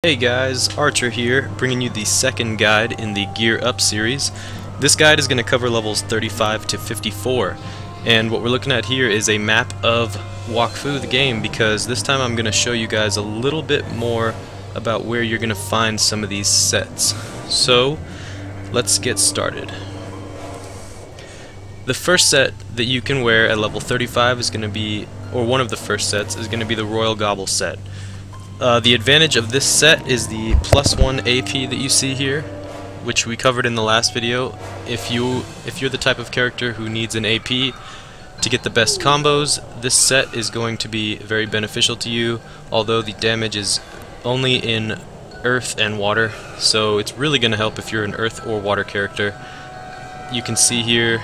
Hey guys, Archer here, bringing you the second guide in the Gear Up series. This guide is going to cover levels 35 to 54, and what we're looking at here is a map of Wakfu, the game, because this time I'm going to show you guys a little bit more about where you're going to find some of these sets. So, let's get started. The first set that you can wear at level 35 is going to be, or one of the first sets, is going to be the Royal Gobble set. The advantage of this set is the +1 AP that you see here, which we covered in the last video. If you're the type of character who needs an AP to get the best combos, this set is going to be very beneficial to you, although the damage is only in earth and water, so it's really going to help if you're an earth or water character. You can see here,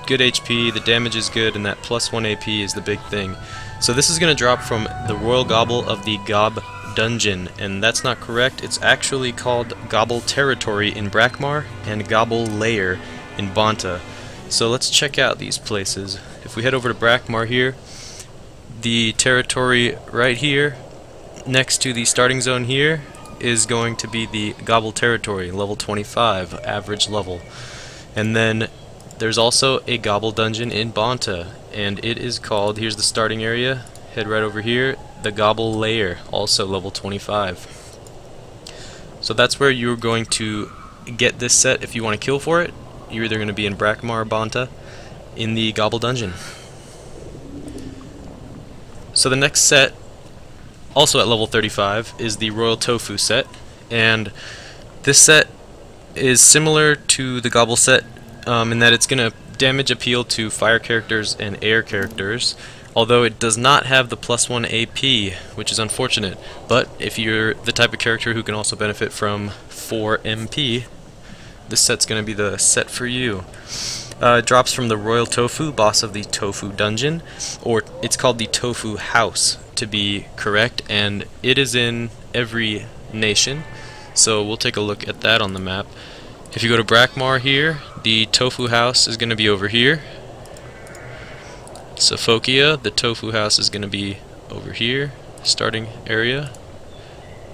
good HP, the damage is good, and that +1 AP is the big thing. So this is going to drop from the Royal Gobble of the Gob Dungeon, and that's not correct. It's actually called Gobble Territory in Brakmar and Gobble Lair in Bonta. So let's check out these places. If we head over to Brakmar here, the territory right here, next to the starting zone here, is going to be the Gobble Territory, level 25, average level. And then there's also a Gobble Dungeon in Bonta, and it is called, here's the starting area, head right over here, the Gobble Lair, also level 25. So that's where you're going to get this set if you want to kill for it. You're either going to be in Brakmar or Bonta in the Gobble Dungeon. So the next set, also at level 35, is the Royal Tofu set, and this set is similar to the Gobble set in that it's going to damage appeal to fire characters and air characters, although it does not have the +1 AP, which is unfortunate. But if you're the type of character who can also benefit from 4 MP, this set's going to be the set for you. It drops from the Royal Tofu, boss of the Tofu Dungeon, or it's called the Tofu House to be correct, and it is in every nation, so we'll take a look at that on the map. If you go to Brakmar here, the Tofu House is going to be over here. Sofokia, the Tofu House is going to be over here, starting area,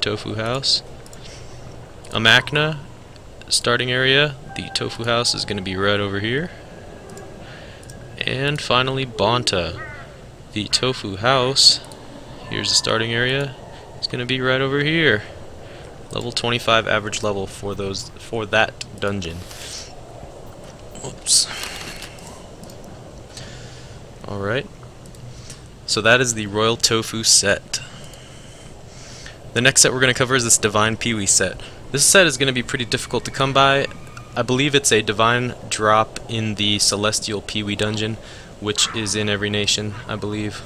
Tofu House. Amakna, starting area, the Tofu House is going to be right over here. And finally Bonta, the Tofu House, here's the starting area, it's going to be right over here. Level 25 average level for that dungeon. Whoops. Alright. So that is the Royal Tofu set. The next set we're going to cover is this Divine Peewee set. This set is going to be pretty difficult to come by. I believe it's a divine drop in the Celestial Peewee dungeon, which is in every nation, I believe.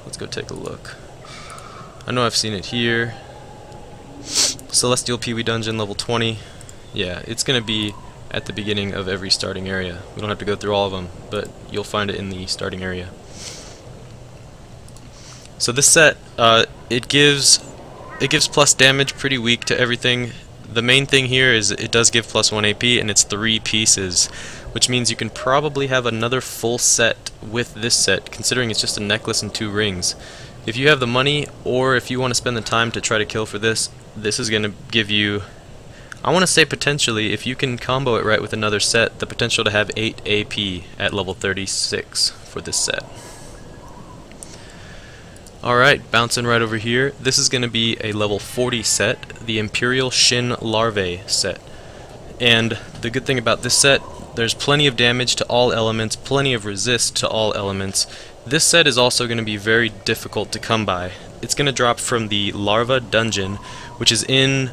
Let's go take a look. I know I've seen it here. Celestial Peewee Dungeon, level 20. Yeah, it's going to be at the beginning of every starting area. We don't have to go through all of them, but you'll find it in the starting area. So this set, it gives plus damage, pretty weak to everything. The main thing here is it does give +1 AP, and it's 3 pieces, which means you can probably have another full set with this set, considering it's just a necklace and 2 rings. If you have the money, or if you want to spend the time to try to kill for this, this is going to give you, I want to say potentially, if you can combo it right with another set, the potential to have 8 AP at level 36 for this set. Alright, bouncing right over here, this is going to be a level 40 set, the Imperial Shin Larvae set. And the good thing about this set, there's plenty of damage to all elements, plenty of resist to all elements. This set is also going to be very difficult to come by. It's going to drop from the Larva Dungeon, which is in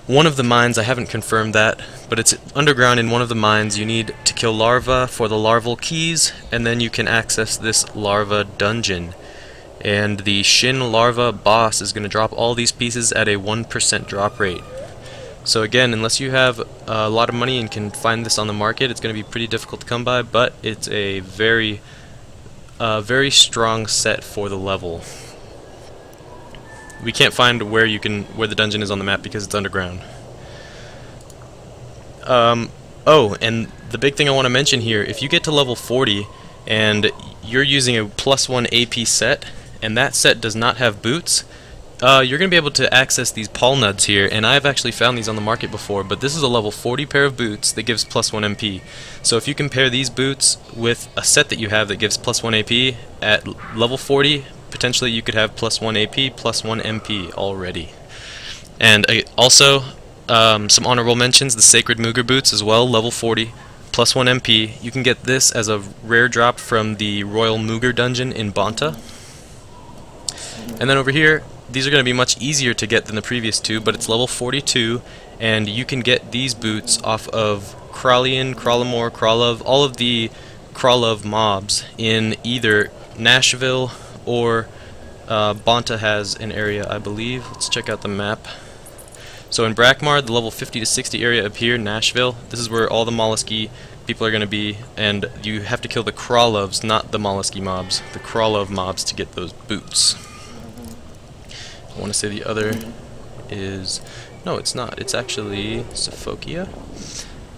one of the mines. I haven't confirmed that, but it's underground in one of the mines. You need to kill larva for the larval keys, and then you can access this Larva Dungeon. And the Shin Larva boss is going to drop all these pieces at a 1% drop rate. So again, unless you have a lot of money and can find this on the market, it's going to be pretty difficult to come by, but it's a very strong set for the level. We can't find where the dungeon is on the map because it's underground. Oh, and the big thing I want to mention here, if you get to level 40 and you're using a +1 AP set, and that set does not have boots, you're going to be able to access these Paul Nuds here, and I've actually found these on the market before, but this is a level 40 pair of boots that gives plus 1 MP. So if you compare these boots with a set that you have that gives plus 1 AP, at level 40, potentially you could have plus 1 AP, plus 1 MP already. And also, some honorable mentions, the Sacred Mooger boots as well, level 40, plus 1 MP. You can get this as a rare drop from the Royal Mooger dungeon in Bonta. And then over here, these are going to be much easier to get than the previous two, but it's level 42, and you can get these boots off of Kralian, Kralamore, Kralov, all of the Kralov mobs in either Nashville or Bonta has an area, I believe. Let's check out the map. So in Brackmar, the level 50 to 60 area up here, Nashville, this is where all the Mollusky people are going to be, and you have to kill the Kralovs, not the Mollusky mobs, the Kralov mobs to get those boots. I want to say the other is... no, it's not. It's actually Sophokia.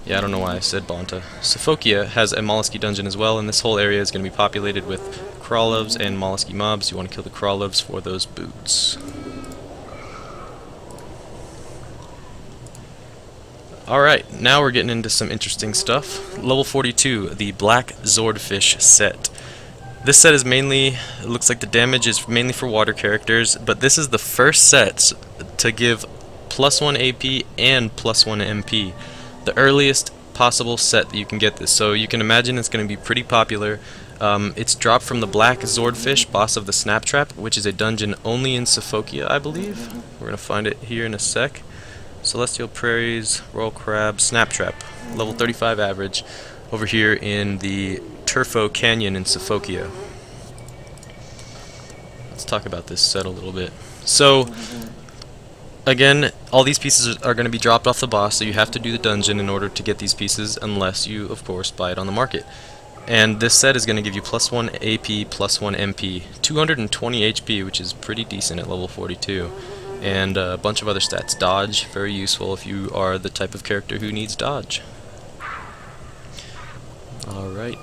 Yeah, I don't know why I said Bonta. Sophokia has a Mollusky dungeon as well, and this whole area is going to be populated with Kralovs and Mollusky mobs. You want to kill the Kralovs for those boots. Alright, now we're getting into some interesting stuff. Level 42, the Black Swordfish set. This set is mainly, it looks like the damage is mainly for water characters, but this is the first set to give plus 1 AP and plus 1 MP. The earliest possible set that you can get this, so you can imagine it's going to be pretty popular. It's dropped from the Black Swordfish, boss of the Snaptrap, which is a dungeon only in Sophokia, I believe. We're going to find it here in a sec. Celestial Prairies, Royal Crab, Snaptrap, level 35 average, over here in the Turfo Canyon in Sophokia. Let's talk about this set a little bit. So, again, all these pieces are going to be dropped off the boss, so you have to do the dungeon in order to get these pieces, unless you, of course, buy it on the market. And this set is going to give you plus 1 AP, plus 1 MP, 220 HP, which is pretty decent at level 42. And a bunch of other stats. Dodge, very useful if you are the type of character who needs dodge. Alright.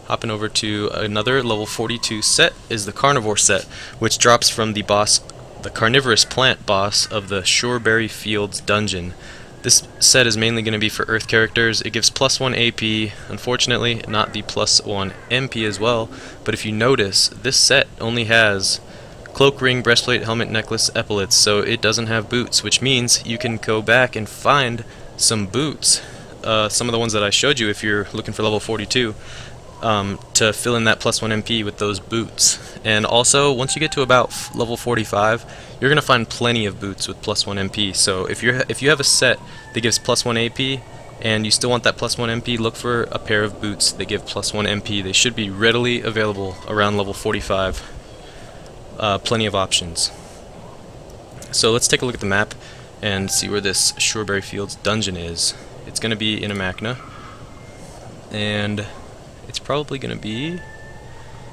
Hopping over to another level 42 set is the Carnivore set, which drops from the boss, the Carnivorous Plant boss of the Shoreberry Fields dungeon. This set is mainly going to be for Earth characters. It gives plus 1 AP, unfortunately not the plus 1 MP as well, but if you notice, this set only has cloak, ring, breastplate, helmet, necklace, epaulets, so it doesn't have boots, which means you can go back and find some boots, some of the ones that I showed you if you're looking for level 42, to fill in that plus 1 MP with those boots. And also, once you get to about level 45, you're going to find plenty of boots with plus 1 MP, so if you have a set that gives plus 1 AP, and you still want that plus 1 MP, look for a pair of boots that give plus 1 MP. They should be readily available around level 45. Plenty of options. So let's take a look at the map and see where this Shoreberry Fields dungeon is. It's going to be in Amacna, and it's probably going to be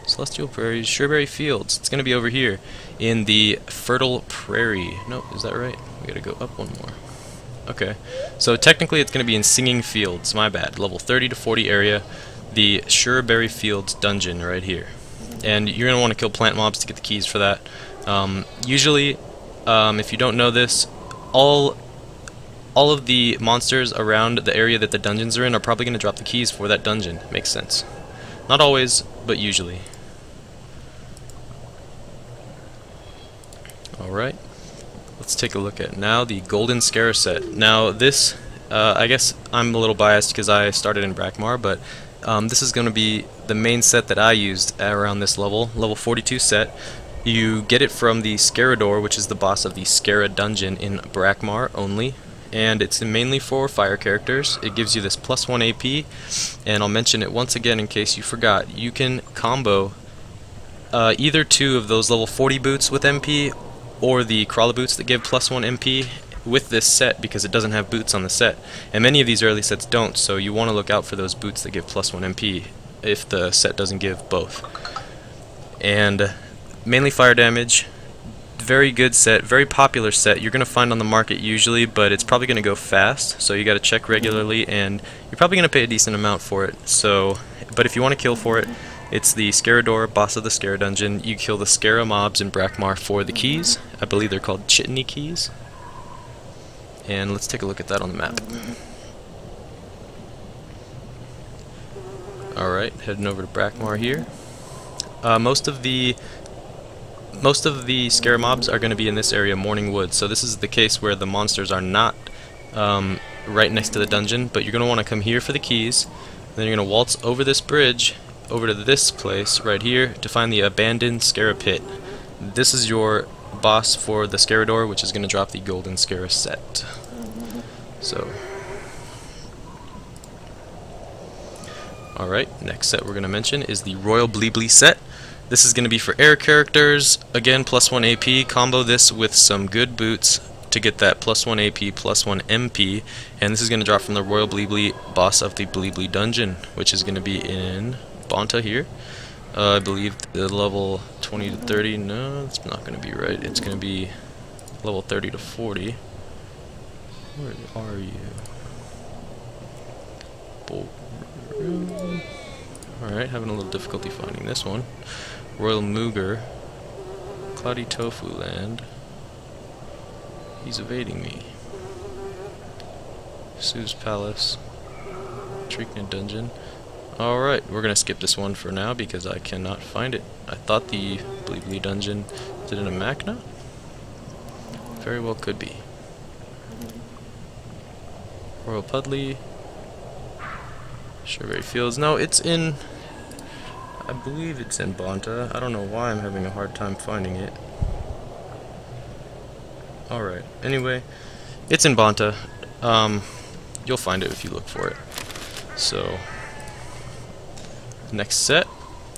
Celestial Prairies, Shoreberry Fields. It's going to be over here in the Fertile Prairie. No, is that right? We got to go up one more. Okay, so technically it's going to be in Singing Fields. My bad. Level 30 to 40 area, the Shoreberry Fields dungeon right here. And you're going to want to kill plant mobs to get the keys for that. Usually, if you don't know this, all of the monsters around the area that the dungeons are in are probably going to drop the keys for that dungeon. Makes sense. Not always, but usually. Alright, let's take a look at now the Golden Scare set. Now this, I guess I'm a little biased because I started in Brackmar, but this is going to be the main set that I used around this level 42 set. You get it from the Scarador, which is the boss of the Scara dungeon in Brackmar only, and it's mainly for fire characters. It gives you this plus 1 AP, and I'll mention it once again in case you forgot. You can combo either two of those level 40 boots with MP, or the Crawler boots that give plus 1 MP, with this set because it doesn't have boots on the set, and many of these early sets don't, so you want to look out for those boots that give plus 1 MP if the set doesn't give both. And mainly fire damage, very good set, very popular set. You're going to find on the market usually, but it's probably going to go fast, so you got to check regularly, and you're probably going to pay a decent amount for it. So, but if you want to kill for it, it's the Scarador, boss of the Scara dungeon. You kill the Scara mobs in Brackmar for the keys. I believe they're called Chitney keys. And let's take a look at that on the map. Alright, heading over to Brackmar here. Most of the scare mobs are going to be in this area, Morning Wood. So this is the case where the monsters are not right next to the dungeon, but you're going to want to come here for the keys. Then you're going to waltz over this bridge over to this place right here to find the abandoned Scare Pit. This is your boss for the Scarador, which is going to drop the golden Scare set. So, alright, next set we're going to mention is the Royal Bleebly set. This is going to be for air characters. Again, +1 AP. Combo this with some good boots to get that +1 AP, +1 MP. And this is going to drop from the Royal Bleebly boss of the Bleebly dungeon, which is going to be in Bonta here. I believe the level 20 to 30. No, it's not going to be right. It's going to be level 30 to 40. Where are you? Alright, having a little difficulty finding this one. Royal Mooger. Cloudy Tofu Land. He's evading me. Sue's Palace. Treekna Dungeon. Alright, we're gonna skip this one for now because I cannot find it. I thought the Bleebly Dungeon did it in Machna? Very well could be. Royal Pudley. Sherberry Fields. No, it's in... I believe it's in Bonta. I don't know why I'm having a hard time finding it. Alright, anyway, it's in Bonta. You'll find it if you look for it. So, next set,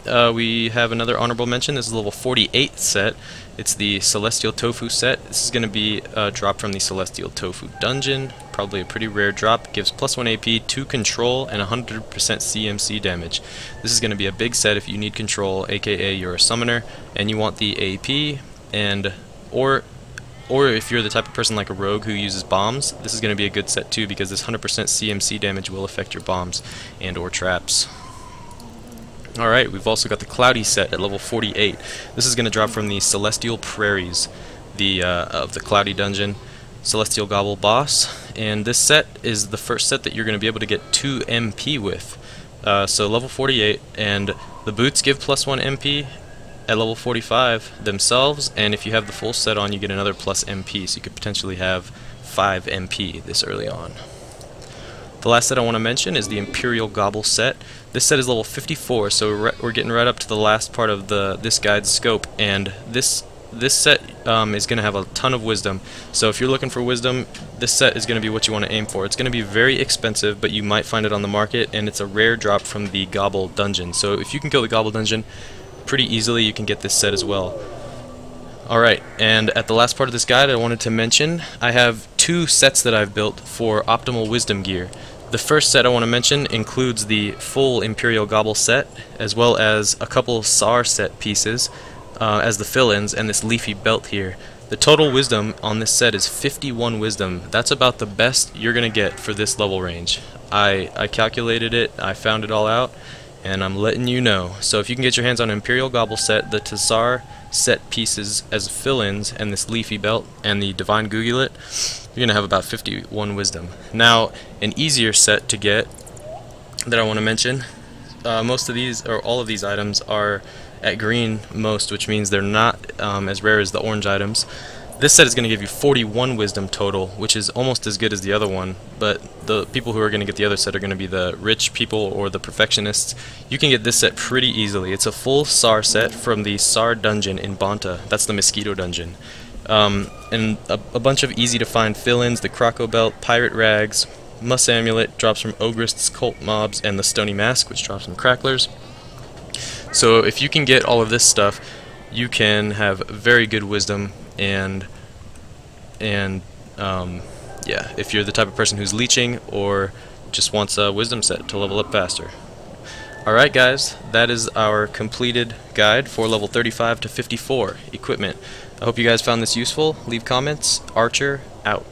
we have another honorable mention. This is level 48 set. It's the Celestial Tofu set. This is going to be a drop from the Celestial Tofu dungeon. Probably a pretty rare drop. Gives +1 AP, 2 control, and 100% CMC damage. This is going to be a big set if you need control, aka you're a summoner, and you want the AP, and or if you're the type of person like a rogue who uses bombs, this is going to be a good set too, because this 100% CMC damage will affect your bombs and or traps. Alright, we've also got the Cloudy set at level 48. This is going to drop from the Celestial Prairies, of the Cloudy Dungeon, Celestial Gobble boss, and this set is the first set that you're going to be able to get 2 MP with. So level 48, and the boots give +1 MP at level 45 themselves, and if you have the full set on, you get another plus MP, so you could potentially have 5 MP this early on. The last set I want to mention is the Imperial Gobble set. This set is level 54, so we're getting right up to the last part of this guide's scope, and this set is going to have a ton of wisdom. So if you're looking for wisdom, this set is going to be what you want to aim for. It's going to be very expensive, but you might find it on the market, and it's a rare drop from the Gobble dungeon. So if you can kill the Gobble dungeon pretty easily, you can get this set as well. Alright, and at the last part of this guide I wanted to mention, I have 2 sets that I've built for optimal wisdom gear. The first set I want to mention includes the full Imperial Gobble set, as well as a couple SAR set pieces as the fill-ins, and this leafy belt here. The total wisdom on this set is 51 wisdom. That's about the best you're going to get for this level range. I calculated it, I found it all out, and I'm letting you know. So if you can get your hands on an Imperial Gobble set, the Tazar set pieces as fill-ins, and this leafy belt, and the Divine Gugulet, you're going to have about 51 wisdom. Now, an easier set to get that I want to mention, most of these, or all of these items are at green most, which means they're not as rare as the orange items. This set is going to give you 41 wisdom total, which is almost as good as the other one, but the people who are going to get the other set are going to be the rich people or the perfectionists. You can get this set pretty easily. It's a full SAR set from the SAR dungeon in Bonta. That's the Mosquito dungeon. And a bunch of easy to find fill-ins, the Croco Belt, Pirate Rags, Muss Amulet drops from Ogrist's Cult Mobs, and the Stony Mask, which drops from Cracklers. So if you can get all of this stuff, you can have very good wisdom, and yeah, if you're the type of person who's leeching or just wants a wisdom set to level up faster. Alright guys, that is our completed guide for level 35 to 54 equipment. I hope you guys found this useful. Leave comments. Archer out.